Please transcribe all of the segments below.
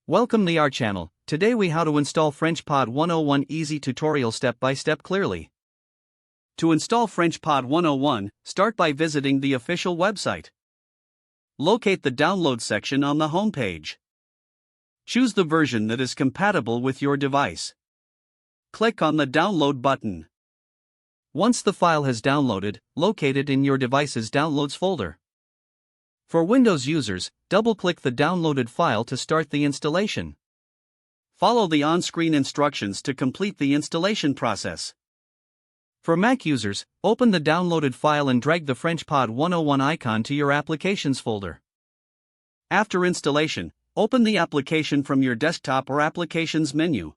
Welcome to our channel. Today we how to install FrenchPod101 easy tutorial step by step clearly. To install FrenchPod101, start by visiting the official website. Locate the download section on the home page. Choose the version that is compatible with your device. Click on the download button. Once the file has downloaded, locate it in your device's downloads folder. For Windows users, double-click the downloaded file to start the installation. Follow the on-screen instructions to complete the installation process. For Mac users, open the downloaded file and drag the FrenchPod101 icon to your Applications folder. After installation, open the application from your desktop or Applications menu.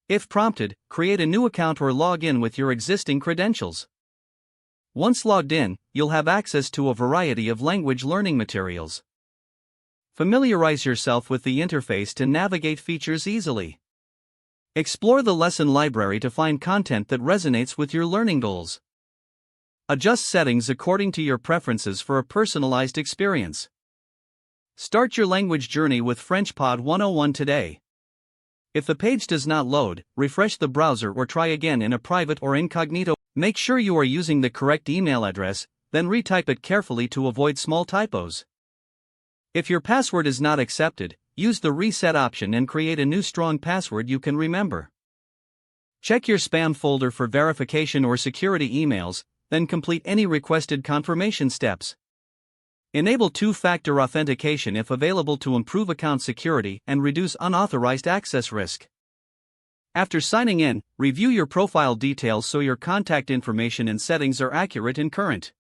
If prompted, create a new account or log in with your existing credentials. Once logged in, you'll have access to a variety of language learning materials. Familiarize yourself with the interface to navigate features easily. Explore the lesson library to find content that resonates with your learning goals. Adjust settings according to your preferences for a personalized experience. Start your language journey with FrenchPod101 today. If the page does not load, refresh the browser or try again in a private or incognito. Make sure you are using the correct email address, then retype it carefully to avoid small typos. If your password is not accepted, use the reset option and create a new strong password you can remember. Check your spam folder for verification or security emails, then complete any requested confirmation steps. Enable two-factor authentication if available to improve account security and reduce unauthorized access risk. After signing in, review your profile details so your contact information and settings are accurate and current.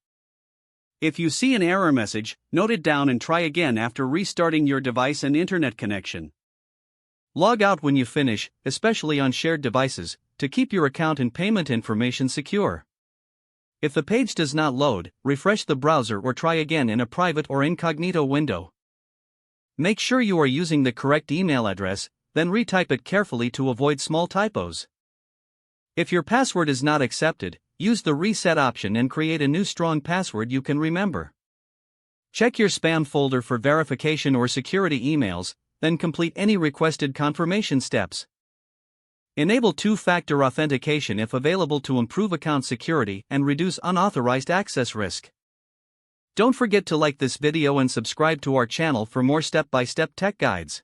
If you see an error message, note it down and try again after restarting your device and internet connection. Log out when you finish, especially on shared devices, to keep your account and payment information secure. If the page does not load, refresh the browser or try again in a private or incognito window. Make sure you are using the correct email address, then retype it carefully to avoid small typos. If your password is not accepted, use the reset option and create a new strong password you can remember. Check your spam folder for verification or security emails, then complete any requested confirmation steps. Enable two-factor authentication if available to improve account security and reduce unauthorized access risk. Don't forget to like this video and subscribe to our channel for more step-by-step tech guides.